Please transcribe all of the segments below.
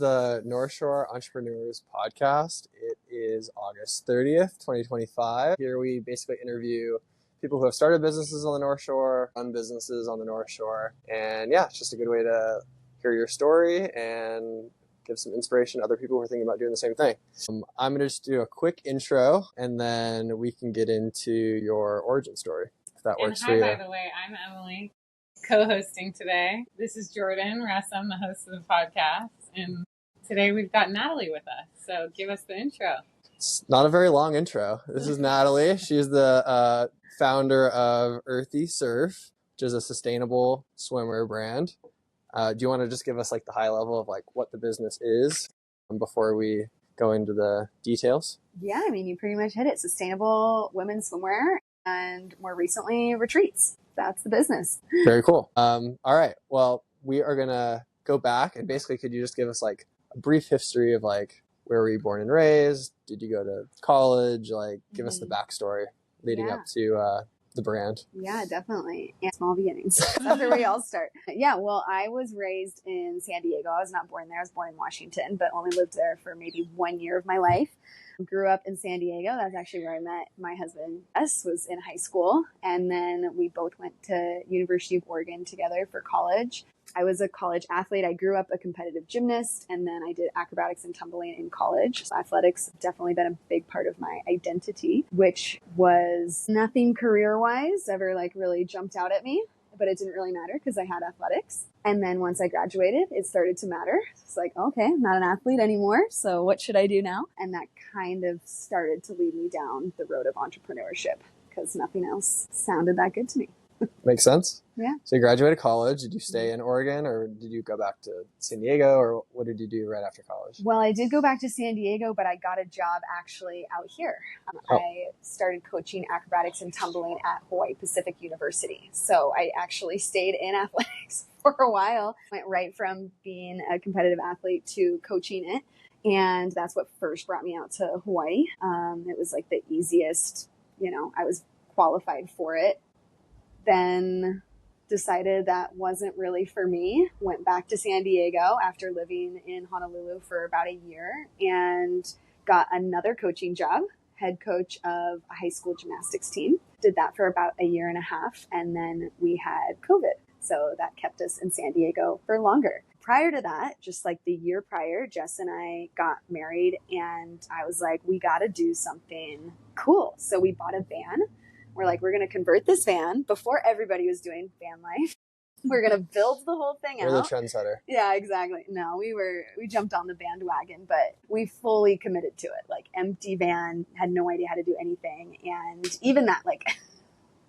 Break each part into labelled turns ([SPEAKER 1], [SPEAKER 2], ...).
[SPEAKER 1] the North Shore Entrepreneurs Podcast. It is August 30th, 2025. Here we basically interview people who have started businesses on the North Shore, run businesses on the North Shore. And yeah, it's just a good way to hear your story and give some inspiration to other people who are thinking about doing the same thing. I'm going to just do a quick intro and then we can get into your origin story, if that works for you.
[SPEAKER 2] By the way, I'm Emily, co-hosting today. This is Jordan Russ. I'm the host of the podcast. And today we've got Natalie with us. So give us the intro.
[SPEAKER 1] It's not a very long intro. This is Natalie. She's the founder of Earthy Surf, which is a sustainable swimwear brand. Do you want to just give us like the high level of like what the business is before we go into the details?
[SPEAKER 3] Yeah, I mean, you pretty much hit it. Sustainable women's swimwear and more recently retreats. That's the business.
[SPEAKER 1] Very cool. All right. Well, we are going to go back and basically could you just give us like a brief history of like where were you born and raised? Did you go to college? Like give us the backstory leading up to the brand.
[SPEAKER 3] Yeah, definitely. And small beginnings. That's where we all start. Yeah, well, I was raised in San Diego. I was not born there. I was born in Washington, but only lived there for maybe 1 year of my life. Grew up in San Diego. That's actually where I met my husband. Was in high school. And then we both went to University of Oregon together for college. I was a college athlete. I grew up a competitive gymnast, and then I did acrobatics and tumbling in college. So athletics have definitely been a big part of my identity, which was nothing career-wise ever like really jumped out at me, but it didn't really matter because I had athletics. And then once I graduated, it started to matter. It's like, okay, I'm not an athlete anymore. So what should I do now? And that kind of started to lead me down the road of entrepreneurship because nothing else sounded that good to me.
[SPEAKER 1] Makes sense.
[SPEAKER 3] Yeah.
[SPEAKER 1] So you graduated college. Did you stay in Oregon or did you go back to San Diego or what did you do right after college?
[SPEAKER 3] Well, I did go back to San Diego, but I got a job actually out here. I started coaching acrobatics and tumbling at Hawaii Pacific University. So I actually stayed in athletics for a while. Went right from being a competitive athlete to coaching it. And that's what first brought me out to Hawaii. It was like the easiest, I was qualified for it. Then decided that wasn't really for me. Went back to San Diego after living in Honolulu for about a year and got another coaching job, head coach of a high school gymnastics team. Did that for about a year and a half. And then we had COVID. So that kept us in San Diego for longer. Prior to that, just like the year prior, Jess and I got married and I was like, we got to do something cool. So we bought a van. We're like, we're going to convert this van before everybody was doing van life. We're going to build the whole thing out.
[SPEAKER 1] You're the trendsetter.
[SPEAKER 3] Yeah, exactly. No, we jumped on the bandwagon, but we fully committed to it. Like empty van, had no idea how to do anything. And even that, like,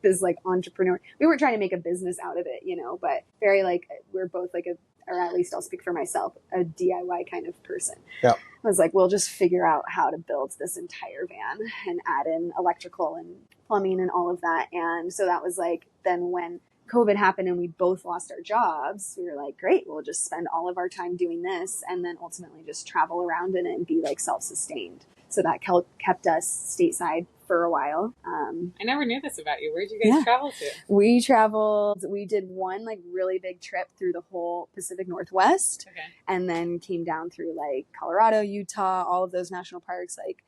[SPEAKER 3] this like entrepreneur, we weren't trying to make a business out of it, but very like, we're both like or at least I'll speak for myself, a DIY kind of person.
[SPEAKER 1] Yeah.
[SPEAKER 3] I was like, we'll just figure out how to build this entire van and add in electrical and plumbing and all of that. And so that was like, then when COVID happened and we both lost our jobs, we were like, great, we'll just spend all of our time doing this and then ultimately just travel around in it and be like self-sustained. So that kept us stateside for a while.
[SPEAKER 2] I never knew this about you. Where'd you guys travel to?
[SPEAKER 3] We traveled, we did one like really big trip through the whole Pacific Northwest and then came down through like Colorado, Utah, all of those national parks, like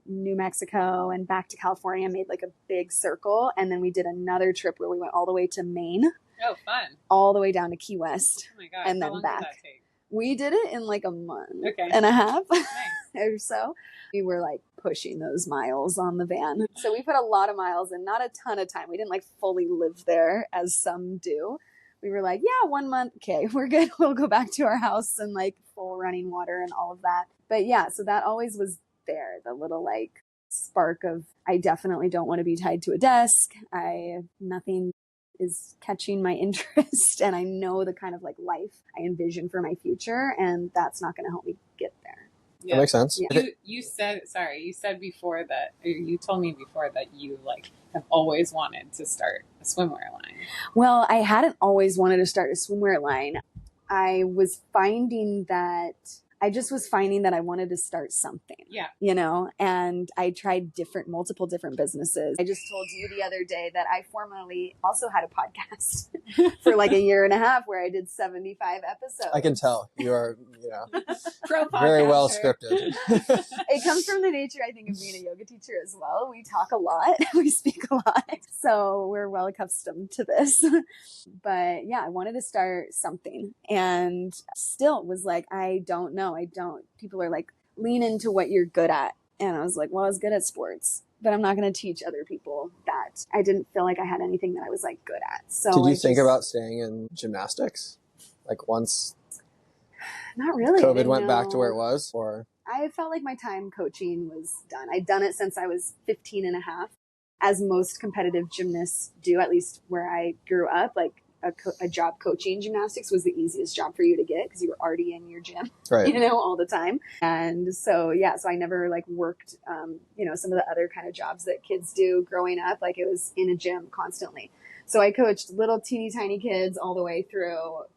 [SPEAKER 3] New Mexico and back to California, made like a big circle. And then we did another trip where we went all the way to Maine.
[SPEAKER 2] Oh, fun.
[SPEAKER 3] All the way down to Key West.
[SPEAKER 2] Oh my gosh.
[SPEAKER 3] And
[SPEAKER 2] How
[SPEAKER 3] then
[SPEAKER 2] long
[SPEAKER 3] back.
[SPEAKER 2] did that take?
[SPEAKER 3] We did it in like a month
[SPEAKER 2] Okay.
[SPEAKER 3] and a half
[SPEAKER 2] Nice.
[SPEAKER 3] or so. We were like pushing those miles on the van. So we put a lot of miles and not a ton of time. We didn't like fully live there as some do. We were like, yeah, 1 month. Okay, we're good. We'll go back to our house and like full running water and all of that. But yeah, so that always was there. The little like spark of, I definitely don't want to be tied to a desk. Nothing is catching my interest. And I know the kind of like life I envision for my future. And that's not going to help me get there.
[SPEAKER 1] Yeah. That makes sense.
[SPEAKER 3] Yeah.
[SPEAKER 2] You said before that, or you told me before that you like have always wanted to start a swimwear line.
[SPEAKER 3] Well, I hadn't always wanted to start a swimwear line. I was finding that I just was finding that I wanted to start something, and I tried multiple different businesses. I just told you the other day that I formerly also had a podcast for like a year and a half where I did 75 episodes.
[SPEAKER 1] I can tell you are,
[SPEAKER 2] Pro
[SPEAKER 1] very well
[SPEAKER 2] podcaster.
[SPEAKER 1] scripted.
[SPEAKER 3] It comes from the nature, I think, of being a yoga teacher as well. We talk a lot, we speak a lot, so we're well accustomed to this. But yeah, I wanted to start something, and still was like, I don't know. People are like, lean into what you're good at. And I was like, well, I was good at sports, but I'm not going to teach other people that. I didn't feel like I had anything that I was like good at. So
[SPEAKER 1] did you think about staying in gymnastics? Like once
[SPEAKER 3] not really.
[SPEAKER 1] COVID went back to where it was, or?
[SPEAKER 3] I felt like my time coaching was done. I'd done it since I was 15 and a half, as most competitive gymnasts do, at least where I grew up. Like a job coaching gymnastics was the easiest job for you to get because you were already in your gym,
[SPEAKER 1] right,
[SPEAKER 3] all the time. And so, so I never like worked, some of the other kind of jobs that kids do growing up. Like it was in a gym constantly. So I coached little teeny tiny kids all the way through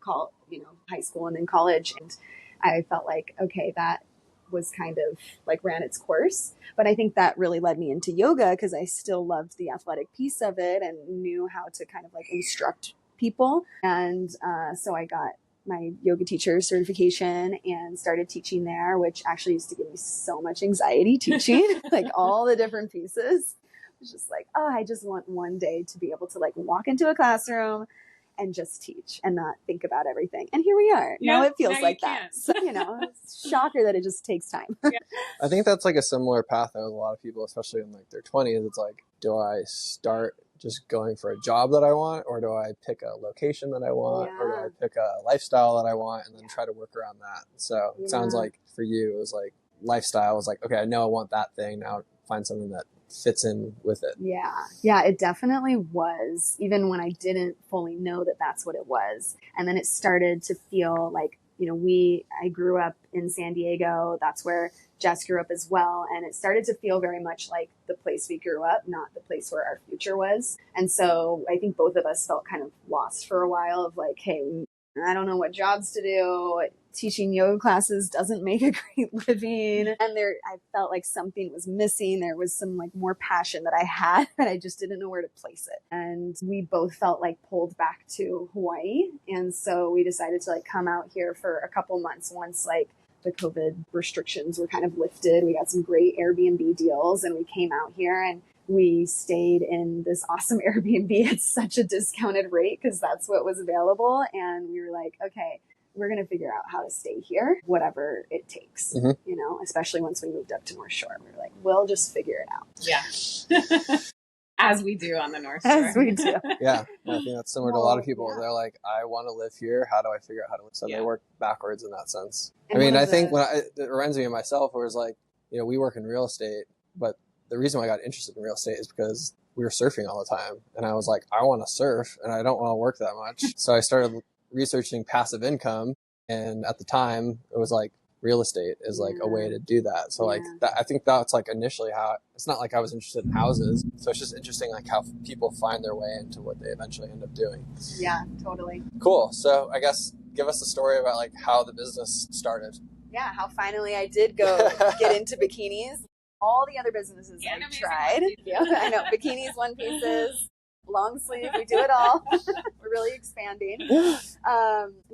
[SPEAKER 3] high school and then college. And I felt like, okay, that was kind of like ran its course. But I think that really led me into yoga because I still loved the athletic piece of it and knew how to kind of like instruct people. And so I got my yoga teacher certification and started teaching there, which actually used to give me so much anxiety teaching, like all the different pieces. It was just like, I just want one day to be able to like walk into a classroom and just teach and not think about everything. And here we are. Now it feels like that. So, it's shocker that it just takes time.
[SPEAKER 1] I think that's like a similar path with a lot of people, especially in like their 20s. It's like, do I start just going for a job that I want, or do I pick a location that I want, or do I pick a lifestyle that I want and then try to work around that? So it sounds like for you, it was like lifestyle was like, okay, I know I want that thing. Now find something that fits in with it. Yeah, it definitely was, even when I didn't fully know that that's what it was. And then it started to feel like, I grew up in San Diego. That's where Jess grew up as well. And it started to feel very much like the place we grew up, not the place where our future was. And so I think both of us felt kind of lost for a while of like, hey, I don't know what jobs to do. Teaching yoga classes doesn't make a great living. And I felt like something was missing. There was some like more passion that I had, but I just didn't know where to place it. And we both felt like pulled back to Hawaii. And so we decided to like come out here for a couple months once like the COVID restrictions were kind of lifted. We got some great Airbnb deals and we came out here and we stayed in this awesome Airbnb at such a discounted rate because that's what was available. And we were like, okay, we're going to figure out how to stay here, whatever it takes, especially once we moved up to North Shore. We were like, we'll just figure it out.
[SPEAKER 2] Yeah. As we do on the North Shore.
[SPEAKER 3] As we do.
[SPEAKER 1] Yeah. I think that's similar to a lot of people. Yeah. They're like, I want to live here. How do I figure out how to live? So they work backwards in that sense. And I think it reminds me of myself where it's like, we work in real estate, but the reason why I got interested in real estate is because we were surfing all the time. And I was like, I want to surf and I don't want to work that much. So I started researching passive income. And at the time it was like real estate is like a way to do that. So like that, I think that's like initially how it's not like I was interested in houses. So it's just interesting like how people find their way into what they eventually end up doing.
[SPEAKER 3] Yeah, totally.
[SPEAKER 1] Cool. So I guess give us a story about like how the business started.
[SPEAKER 3] Yeah. How finally I did go get into bikinis. All the other businesses I tried. Yeah, I know. Bikinis, one pieces, long sleeve. We do it all. We're really expanding.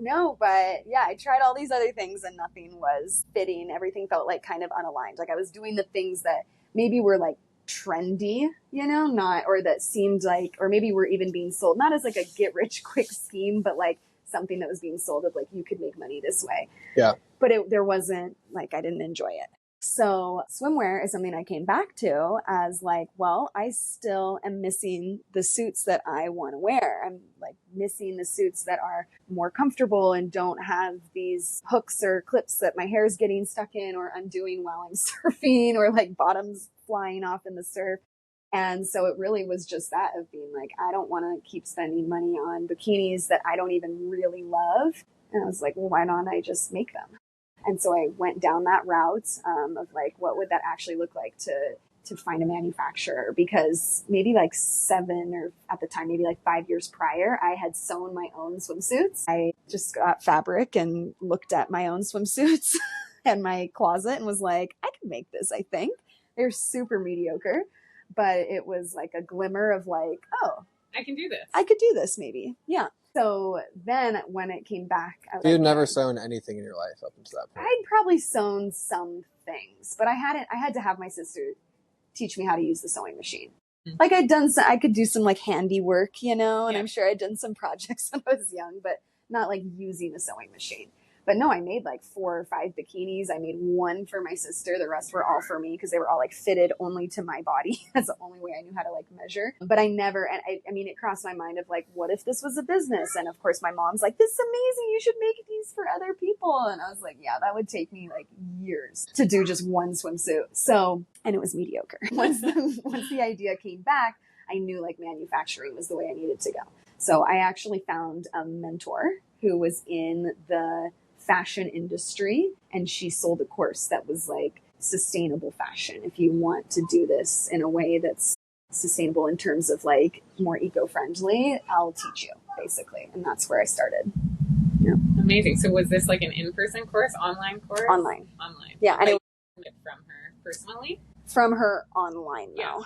[SPEAKER 3] No, but yeah, I tried all these other things and nothing was fitting. Everything felt like kind of unaligned. Like I was doing the things that maybe were like trendy, not, or that seemed like, or maybe were even being sold, not as like a get rich quick scheme, but like something that was being sold of like, you could make money this way.
[SPEAKER 1] Yeah.
[SPEAKER 3] But there wasn't like, I didn't enjoy it. So swimwear is something I came back to as like, well, I still am missing the suits that I want to wear. I'm like missing the suits that are more comfortable and don't have these hooks or clips that my hair is getting stuck in or undoing while I'm surfing or like bottoms flying off in the surf. And so it really was just that of being like, I don't want to keep spending money on bikinis that I don't even really love. And I was like, well, why don't I just make them? And so I went down that route of like, what would that actually look like to find a manufacturer? Because maybe like 7 or at the time, maybe like 5 years prior, I had sewn my own swimsuits. I just got fabric and looked at my own swimsuits in my closet and was like, I can make this, I think. They're super mediocre, but it was like a glimmer of like, oh,
[SPEAKER 2] I can do this.
[SPEAKER 3] I could do this maybe. Yeah. So then when it came back, I was
[SPEAKER 1] You'd never sewn anything in your life up until that point.
[SPEAKER 3] I'd probably sewn some things, but I had to have my sister teach me how to use the sewing machine. Like I could do some like handiwork, and I'm sure I'd done some projects when I was young, but not like using a sewing machine. But no, I made like 4 or 5 bikinis. I made one for my sister. The rest were all for me because they were all like fitted only to my body. That's the only way I knew how to like measure. But I never, and I mean, it crossed my mind of like, what if this was a business? And of course my mom's like, this is amazing. You should make these for other people. And I was like, yeah, that would take me like years to do just one swimsuit. So, and it was mediocre. Once the idea came back, I knew like manufacturing was the way I needed to go. So I actually found a mentor who was in the fashion industry, and she sold a course that was like sustainable fashion. If you want to do this in a way that's sustainable in terms of like more eco-friendly, I'll teach you basically. And that's where I started. Yeah.
[SPEAKER 2] Amazing. So was this like an in-person course, online course?
[SPEAKER 3] Online.
[SPEAKER 2] Yeah.
[SPEAKER 3] And
[SPEAKER 2] it from her personally?
[SPEAKER 3] From her online now.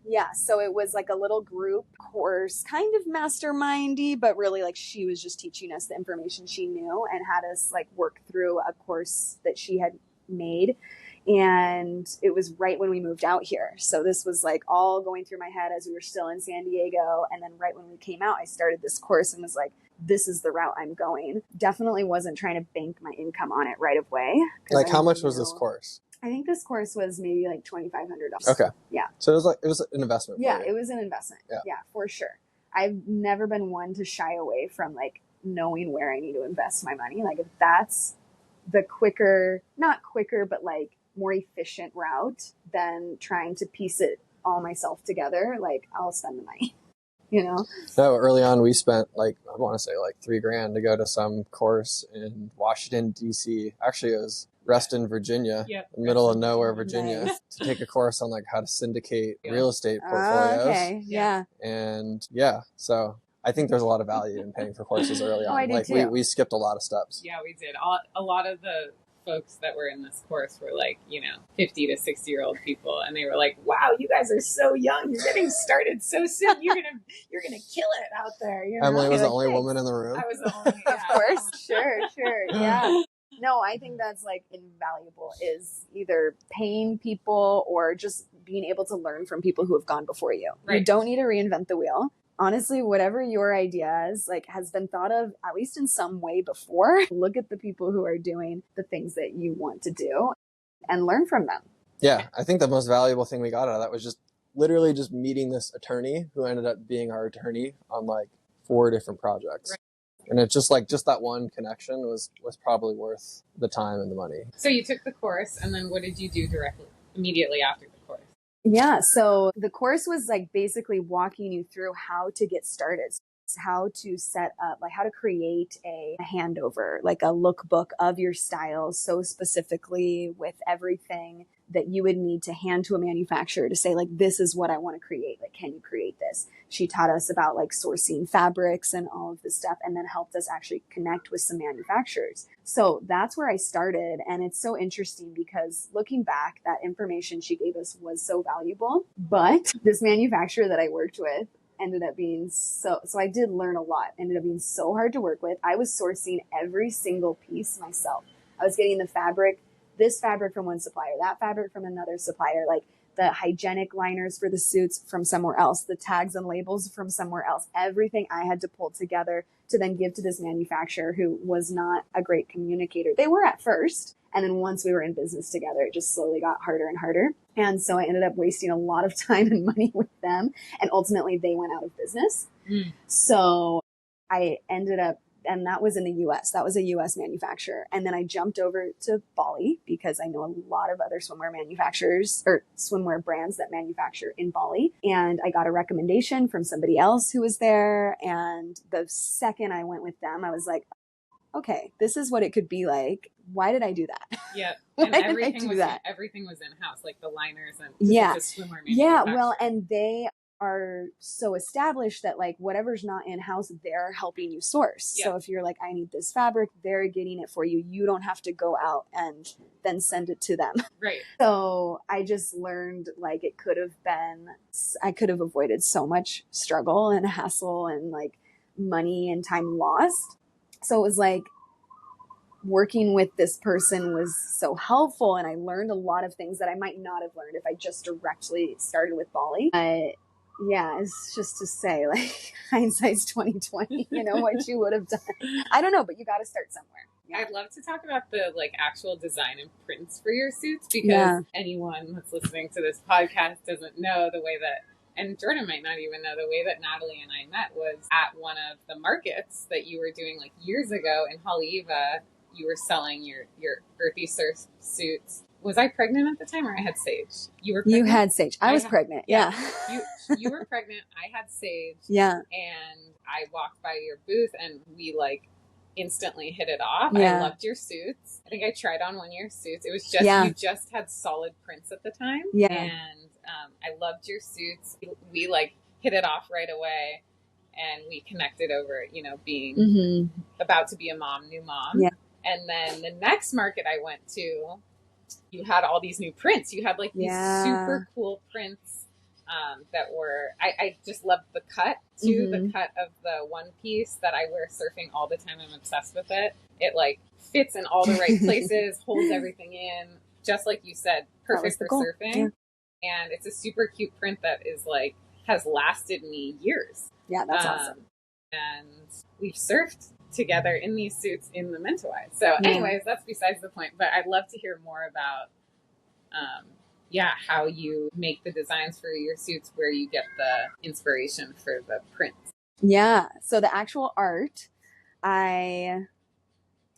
[SPEAKER 3] Yeah. So it was like a little group course, kind of mastermindy, but really like she was just teaching us the information she knew and had us like work through a course that she had made. And it was right when we moved out here. So this was like all going through my head as we were still in San Diego. And then right when we came out, I started this course and was like, this is the route I'm going. Definitely wasn't trying to bank my income on it right away.
[SPEAKER 1] Like how much was this course?
[SPEAKER 3] I think this course was maybe like $2,500.
[SPEAKER 1] Okay.
[SPEAKER 3] Yeah.
[SPEAKER 1] So it was an investment.
[SPEAKER 3] Yeah, it was an investment.
[SPEAKER 1] Yeah,
[SPEAKER 3] for sure. I've never been one to shy away from like knowing where I need to invest my money. Like if that's the not quicker, but like more efficient route than trying to piece it all myself together, like I'll spend the money.
[SPEAKER 1] No, early on we spent like, I want to say like $3,000 to go to some course in Washington, DC. Actually, it was Reston, Virginia, middle of nowhere, Virginia,
[SPEAKER 3] Nice.
[SPEAKER 1] to take a course on like how to syndicate real estate portfolios.
[SPEAKER 3] Okay. Yeah.
[SPEAKER 1] And so I think there's a lot of value in paying for courses early on.
[SPEAKER 3] I do
[SPEAKER 1] like
[SPEAKER 3] too.
[SPEAKER 1] we skipped a lot of steps.
[SPEAKER 2] Yeah, we did. A lot of the folks that were in this course were like, 50 to 60-year-old people. And they were like, wow, you guys are so young. You're getting started so soon. You're going to kill it out there.
[SPEAKER 1] Emily was the only woman in the room.
[SPEAKER 2] I was the only,
[SPEAKER 3] Of course. Sure. Yeah. No, I think that's like invaluable, is either paying people or just being able to learn from people who have gone before you.
[SPEAKER 2] Right.
[SPEAKER 3] You don't need to reinvent the wheel. Honestly, whatever your idea is, like, has been thought of at least in some way before. Look at the people who are doing the things that you want to do and learn from them.
[SPEAKER 1] Yeah, I think the most valuable thing we got out of that was just literally just meeting this attorney who ended up being our attorney on like 4 different projects. Right. And it's just that one connection was probably worth the time and the money.
[SPEAKER 2] So you took the course, and then what did you do immediately after the course?
[SPEAKER 3] Yeah, so the course was like basically walking you through how to get started, how to set up, like how to create a handover, like a lookbook of your styles, so specifically with everything that you would need to hand to a manufacturer to say, like, this is what I want to create. Like, can you create this? She taught us about like sourcing fabrics and all of this stuff, and then helped us actually connect with some manufacturers. So that's where I started. And it's so interesting because looking back, that information she gave us was so valuable. But this manufacturer that I worked with ended up being so I did learn a lot, ended up being so hard to work with. I was sourcing every single piece myself. I was getting this fabric from one supplier, that fabric from another supplier, like the hygienic liners for the suits from somewhere else, the tags and labels from somewhere else, everything I had to pull together to then give to this manufacturer who was not a great communicator. They were at first. And then once we were in business together, it just slowly got harder and harder. And so I ended up wasting a lot of time and money with them. And ultimately they went out of business. So I ended up, and that was in the US. That was a US manufacturer. And then I jumped over to Bali because I know a lot of other swimwear manufacturers or swimwear brands that manufacture in Bali. And I got a recommendation from somebody else who was there. And the second I went with them, I was like, okay, this is what it could be like. Why did I do that?
[SPEAKER 2] Yeah. And everything was in-house, like the liners and
[SPEAKER 3] yeah.
[SPEAKER 2] the swimwear
[SPEAKER 3] Yeah.
[SPEAKER 2] manufacturer.
[SPEAKER 3] Well, and they are so established that like whatever's not in-house, they're helping you source.
[SPEAKER 2] Yeah.
[SPEAKER 3] So if you're like, I need this fabric, they're getting it for you. You don't have to go out and then send it to them.
[SPEAKER 2] Right.
[SPEAKER 3] So I just learned like I could have avoided so much struggle and hassle and like money and time lost. So it was like working with this person was so helpful, and I learned a lot of things that I might not have learned if I just directly started with Bali. Yeah, it's just to say, like, hindsight's 2020, you know, what you would have done. I don't know, but you got to start somewhere. Yeah.
[SPEAKER 2] I'd love to talk about the like actual design and prints for your suits, because anyone that's listening to this podcast doesn't know the way that, and Jordan might not even know, the way that Natalie and I met was at one of the markets that you were doing like years ago in Haleiwa. You were selling your Earthy Surf suits. Was I pregnant at the time, or I had Sage? You were pregnant?
[SPEAKER 3] You had Sage. I was pregnant. Yeah.
[SPEAKER 2] You were pregnant. I had Sage.
[SPEAKER 3] Yeah.
[SPEAKER 2] And I walked by your booth and we like instantly hit it off.
[SPEAKER 3] Yeah.
[SPEAKER 2] I loved your suits. I think I tried on one of your suits. It was just, you just had solid prints at the time.
[SPEAKER 3] Yeah.
[SPEAKER 2] And I loved your suits. We like hit it off right away, and we connected over, you know, being about to be a mom, new mom.
[SPEAKER 3] Yeah.
[SPEAKER 2] And then the next market I went to, you had all these new prints. You had like these super cool prints that were, I just loved the cut too. The cut of the one piece that I wear surfing all the time. I'm obsessed with it. It like fits in all the right places, holds everything in, just like you said, perfect for surfing. Yeah. And it's a super cute print that is like, has lasted me years.
[SPEAKER 3] Yeah, that's awesome.
[SPEAKER 2] And we've surfed together in these suits in the Mentawai. So anyways, that's besides the point, but I'd love to hear more about how you make the designs for your suits, where you get the inspiration for the prints.
[SPEAKER 3] Yeah, so the actual art, I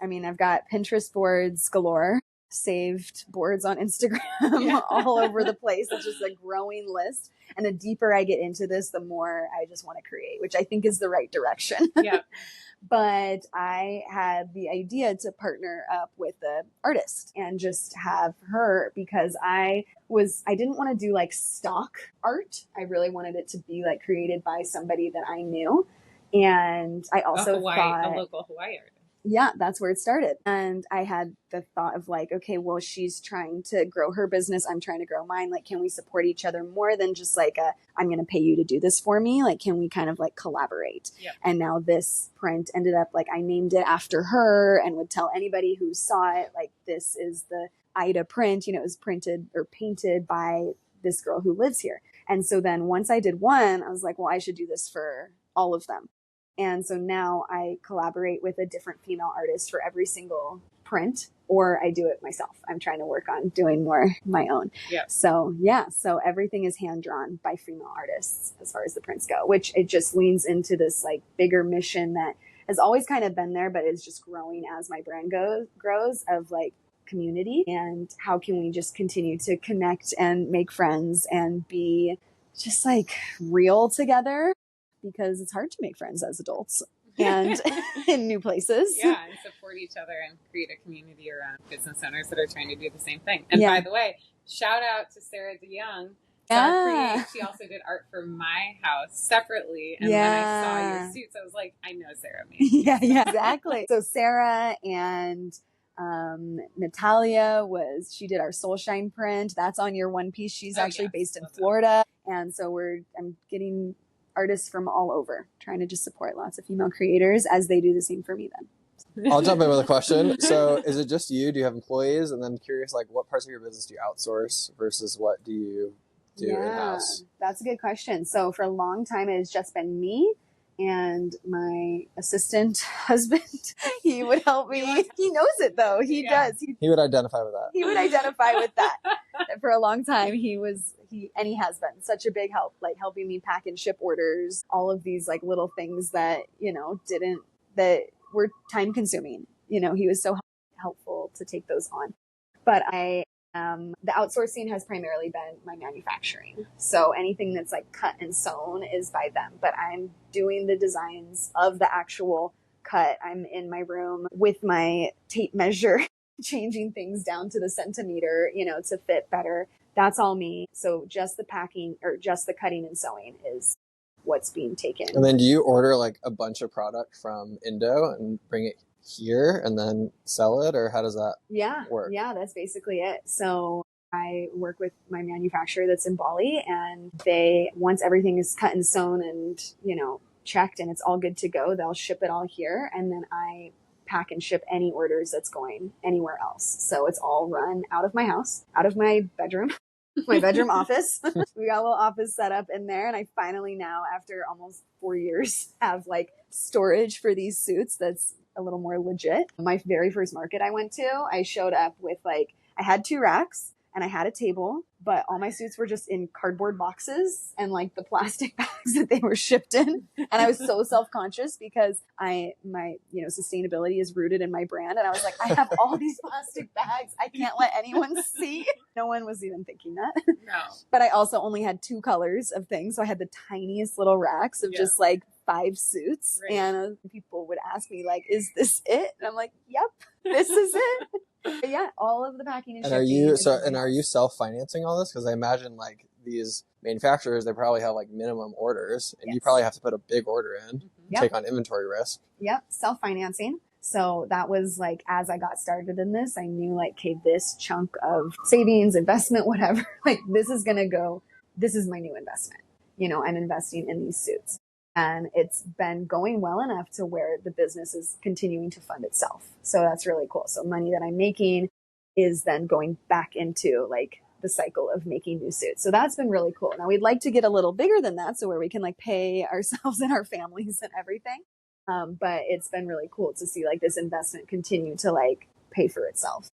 [SPEAKER 3] mean, I've got Pinterest boards galore, saved boards on Instagram all over the place. It's just a growing list. And the deeper I get into this, the more I just want to create, which I think is the right direction.
[SPEAKER 2] Yeah.
[SPEAKER 3] But I had the idea to partner up with an artist and just have her, because I didn't want to do like stock art. I really wanted it to be like created by somebody that I knew. And I also thought
[SPEAKER 2] a local Hawaii artist.
[SPEAKER 3] Yeah, that's where it started. And I had the thought of like, okay, well, she's trying to grow her business. I'm trying to grow mine. Like, can we support each other more than just like I'm going to pay you to do this for me? Like, can we kind of like collaborate?
[SPEAKER 2] Yeah.
[SPEAKER 3] And now this print ended up like, I named it after her and would tell anybody who saw it, like, this is the Ida print, you know, it was printed or painted by this girl who lives here. And so then once I did one, I was like, well, I should do this for all of them. And so now I collaborate with a different female artist for every single print, or I do it myself. I'm trying to work on doing more my own.
[SPEAKER 2] Yeah.
[SPEAKER 3] So everything is hand drawn by female artists as far as the prints go, which it just leans into this like bigger mission that has always kind of been there, but is just growing as my brand grows, of like community, and how can we just continue to connect and make friends and be just like real together. Because it's hard to make friends as adults and in new places.
[SPEAKER 2] Yeah, and support each other and create a community around business owners that are trying to do the same thing. And by the way, shout out to Sarah DeYoung. She also did art for my house separately. And when I saw your suits, I was like, I know Sarah.
[SPEAKER 3] Yeah, exactly. So Sarah and Natalia she did our Soul Shine print. That's on your one piece. She's actually based in Florida. And so I'm getting artists from all over, trying to just support lots of female creators as they do the same for me then.
[SPEAKER 1] I'll jump in with a question. So is it just you? Do you have employees? And then curious, like, what parts of your business do you outsource versus what do you do in-house?
[SPEAKER 3] That's a good question. So for a long time, it has just been me and my assistant husband. He would help me. He knows it though. He does.
[SPEAKER 1] He would identify with that.
[SPEAKER 3] He would identify with that. For a long time, he has been such a big help, like helping me pack and ship orders, all of these like little things that, you know, that were time consuming. You know, he was so helpful to take those on. But the outsourcing has primarily been my manufacturing. So anything that's like cut and sewn is by them, but I'm doing the designs of the actual cut. I'm in my room with my tape measure, changing things down to the centimeter, you know, to fit better That's all me. So just the packing or just the cutting and sewing is what's being taken.
[SPEAKER 1] And then do you order like a bunch of product from Indo and bring it here and then sell it, or how does that work?
[SPEAKER 3] Yeah, that's basically it. So I work with my manufacturer that's in Bali, and once everything is cut and sewn and, checked and it's all good to go, they'll ship it all here. And then I pack and ship any orders that's going anywhere else. So it's all run out of my house, out of my bedroom. My bedroom office. We got a little office set up in there. And I finally now, after almost 4 years, have like storage for these suits that's a little more legit. My very first market I went to, I showed up with I had 2 racks and I had a table, but all my suits were just in cardboard boxes and like the plastic bags that they were shipped in. And I was so self-conscious because my sustainability is rooted in my brand. And I was like, I have all these plastic bags. I can't let anyone see. No one was even thinking that.
[SPEAKER 2] No.
[SPEAKER 3] But I also only had 2 colors of things. So I had the tiniest little racks of just like 5 suits. Right. And people would ask me like, is this it? And I'm like, yep, this is it. But yeah, all of the packing and shipping.
[SPEAKER 1] Are you self-financing all this? Because I imagine like these manufacturers, they probably have like minimum orders, and you probably have to put a big order in, take on inventory risk.
[SPEAKER 3] Yep, self-financing. So that was like, as I got started in this, I knew like, okay, this chunk of savings, investment, whatever, like this is my new investment. I'm investing in these suits. And it's been going well enough to where the business is continuing to fund itself. So that's really cool. So money that I'm making is then going back into like the cycle of making new suits. So that's been really cool. Now we'd like to get a little bigger than that, so where we can like pay ourselves and our families and everything. But it's been really cool to see like this investment continue to like pay for itself.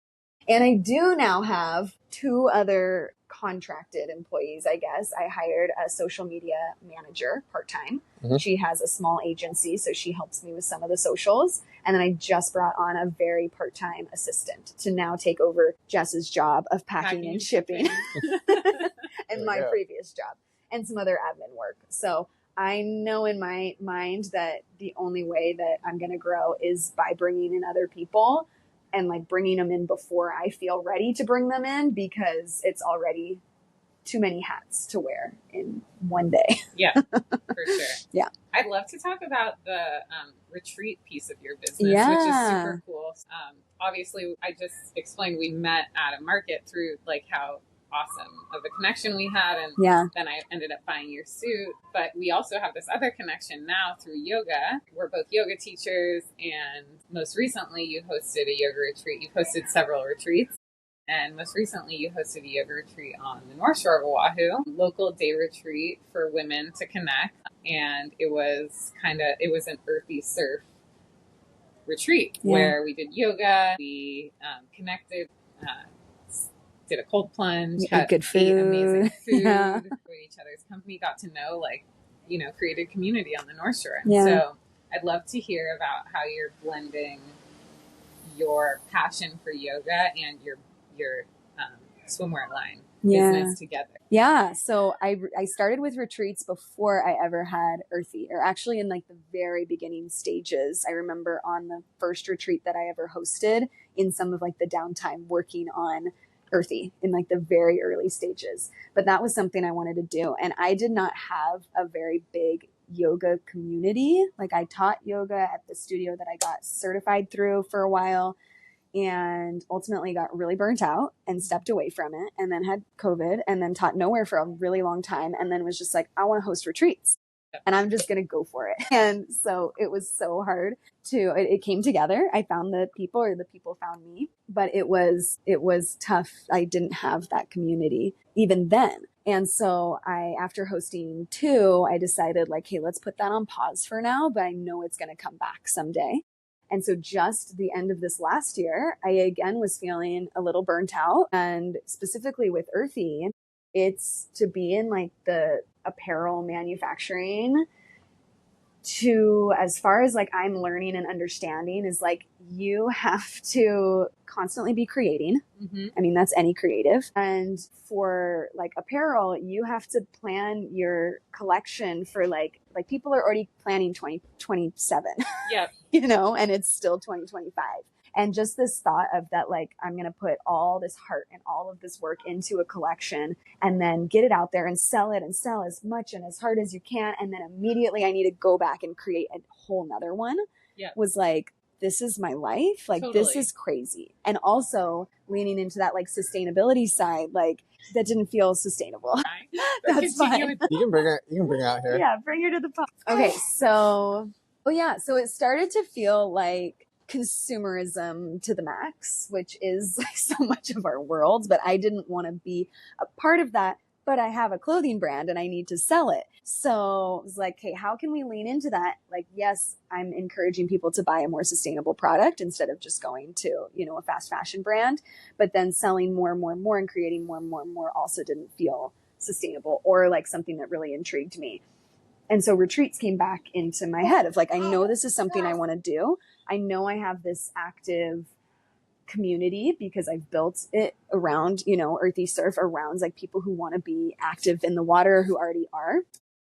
[SPEAKER 3] And I do now have 2 other contracted employees, I guess. I hired a social media manager part-time. Mm-hmm. She has a small agency, so she helps me with some of the socials. And then I just brought on a very part-time assistant to now take over Jess's job of packing and shipping and my previous job and some other admin work. So I know in my mind that the only way that I'm going to grow is by bringing in other people and like bringing them in before I feel ready to bring them in, because it's already too many hats to wear in one day.
[SPEAKER 2] Yeah, for sure.
[SPEAKER 3] Yeah.
[SPEAKER 2] I'd love to talk about the retreat piece of your business, which is super cool. Obviously, I just explained we met at a market through like how awesome of a connection we had, and then I ended up buying your suit. But we also have this other connection now through yoga. We're both yoga teachers, and most recently you hosted a yoga retreat. You've hosted several retreats, and most recently you hosted a yoga retreat on the North Shore of Oahu, local day retreat for women to connect. And it was an Earthy Surf retreat where we did yoga, we connected, did a cold plunge, had
[SPEAKER 3] good food,
[SPEAKER 2] amazing food, enjoyed each other's company, got to know, created community on the North Shore. And so I'd love to hear about how you're blending your passion for yoga and your swimwear line business together.
[SPEAKER 3] Yeah. So I started with retreats before I ever had Earthy, or actually in like the very beginning stages. I remember on the first retreat that I ever hosted, in some of like the downtime, working on Earthy in like the very early stages. But that was something I wanted to do. And I did not have a very big yoga community. Like I taught yoga at the studio that I got certified through for a while, and ultimately got really burnt out and stepped away from it, and then had COVID, and then taught nowhere for a really long time. And then was just like, I want to host retreats and I'm just going to go for it. And so it was so hard it came together. I found the people, or the people found me, but it was tough. I didn't have that community even then. And so after hosting 2, I decided like, hey, let's put that on pause for now, but I know it's going to come back someday. And so just the end of this last year, I again was feeling a little burnt out. And specifically with Earthy, it's to be in like the apparel manufacturing, to, as far as like I'm learning and understanding, is like you have to constantly be creating. Mm-hmm. I mean, that's any creative. And for like apparel, you have to plan your collection for like people are already planning 2027.
[SPEAKER 2] Yeah.
[SPEAKER 3] And it's still 2025. And just this thought of that, like, I'm going to put all this heart and all of this work into a collection and then get it out there and sell it and sell as much and as hard as you can. And then immediately I need to go back and create a whole nother one. Yeah. Was like, this is my life. Like, totally. This is crazy. And also leaning into that like sustainability side, like that didn't feel sustainable. That's fine.
[SPEAKER 1] You can bring her out here.
[SPEAKER 3] Yeah, bring her to the pod. Okay, so it started to feel like consumerism to the max, which is like so much of our world, but I didn't want to be a part of that. But I have a clothing brand and I need to sell it. So it was like, hey, how can we lean into that? Like, yes, I'm encouraging people to buy a more sustainable product instead of just going to, a fast fashion brand, but then selling more and more and more and creating more and more and more also didn't feel sustainable or like something that really intrigued me. And so retreats came back into my head of like, I know this is something I want to do. I know I have this active community because I've built it around, Earthy Surf around like people who want to be active in the water who already are.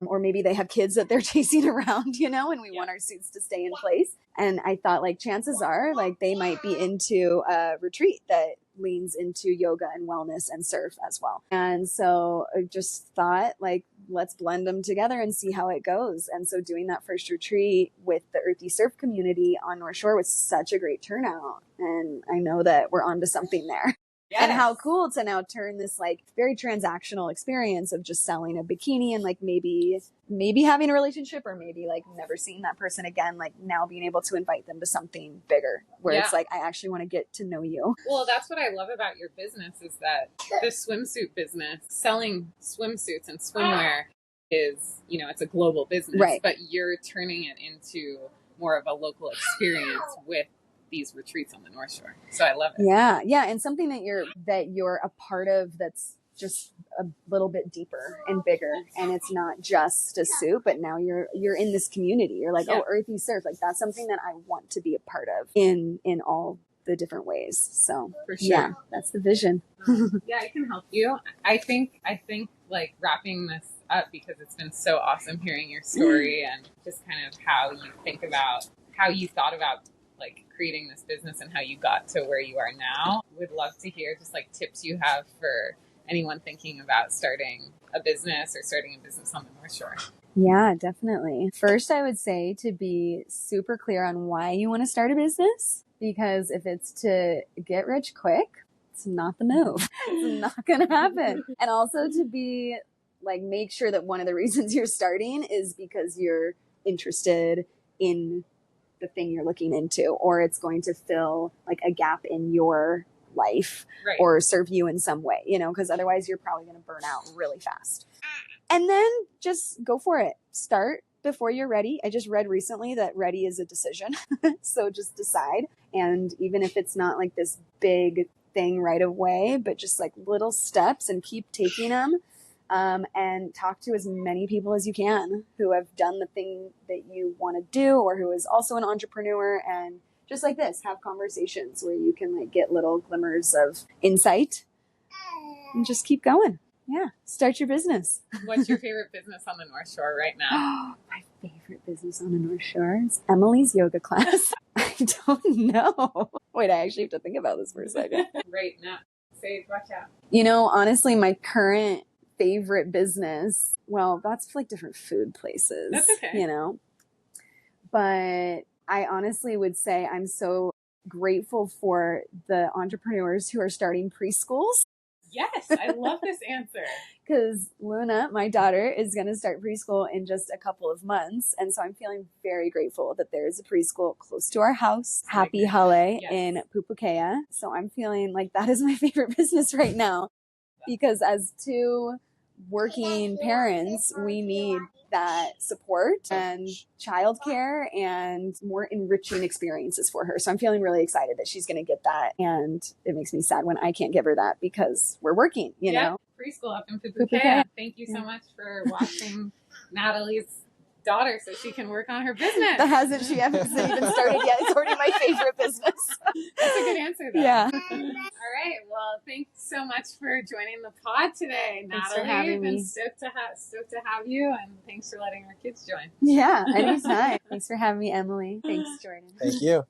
[SPEAKER 3] Or maybe they have kids that they're chasing around, and we want our suits to stay in place. And I thought like chances are like they might be into a retreat that leans into yoga and wellness and surf as well. And so I just thought like, let's blend them together and see how it goes. And so doing that first retreat with the Earthy Surf community on North Shore was such a great turnout. And I know that we're onto something there. Yes. And how cool to now turn this like very transactional experience of just selling a bikini and like maybe having a relationship or maybe like never seeing that person again, like now being able to invite them to something bigger where it's like, I actually want to get to know you.
[SPEAKER 2] Well, that's what I love about your business is that the swimsuit business, selling swimsuits and swimwear is, it's a global business, right? But you're turning it into more of a local experience with these retreats on the North Shore. So I love it.
[SPEAKER 3] Yeah. Yeah. And something that you're a part of that's just a little bit deeper and bigger. And it's not just a suit, but now you're in this community. You're like, oh, Earthy Surf. Like that's something that I want to be a part of in all the different ways. So for sure. Yeah, that's the vision.
[SPEAKER 2] Yeah, I can help you. I think like wrapping this up because it's been so awesome hearing your story and just kind of how you thought about like creating this business and how you got to where you are now. Would love to hear just like tips you have for anyone thinking about starting a business or starting a business on the North Shore.
[SPEAKER 3] Yeah, definitely. First, I would say to be super clear on why you want to start a business, because if it's to get rich quick, it's not the move. It's not going to happen. And also to be like, make sure that one of the reasons you're starting is because you're interested in the thing you're looking into, or it's going to fill like a gap in your life, right, or serve you in some way, because otherwise you're probably going to burn out really fast. And then just go for it. Start before you're ready. I just read recently that ready is a decision. So just decide. And even if it's not like this big thing right away, but just like little steps and keep taking them. And talk to as many people as you can who have done the thing that you want to do or who is also an entrepreneur, and just like this, have conversations where you can like get little glimmers of insight and just keep going. Yeah. Start your business.
[SPEAKER 2] What's your favorite business on the North Shore right now?
[SPEAKER 3] My favorite business on the North Shore is Emily's yoga class. I don't know. Wait, I actually have to think about this for a second.
[SPEAKER 2] Right now. Say, watch out.
[SPEAKER 3] Honestly, my current favorite business, well, that's like different food places.
[SPEAKER 2] That's okay.
[SPEAKER 3] But I honestly would say I'm so grateful for the entrepreneurs who are starting preschools.
[SPEAKER 2] Yes, I love this answer.
[SPEAKER 3] Because Luna, my daughter, is going to start preschool in just a couple of months. And so I'm feeling very grateful that there is a preschool close to our house, Happy Hale, yes, in Pupukea. So I'm feeling like that is my favorite business right now. Because as two working parents, we need that support and childcare and more enriching experiences for her. So I'm feeling really excited that she's going to get that. And it makes me sad when I can't give her that because we're working, you know.
[SPEAKER 2] Preschool up in Pupukea. Thank you so much for watching Natalie's daughter so she can work on her business.
[SPEAKER 3] She hasn't even started yet. It's already my favorite business.
[SPEAKER 2] That's a good answer though.
[SPEAKER 3] Yeah.
[SPEAKER 2] All right. Well, thanks so much for joining the pod today, Natalie.
[SPEAKER 3] Thanks for having me.
[SPEAKER 2] Stoked to have you, and thanks for letting our kids join.
[SPEAKER 3] Yeah, anytime. Thanks for having me, Emily. Thanks, Jordan.
[SPEAKER 1] Thank you.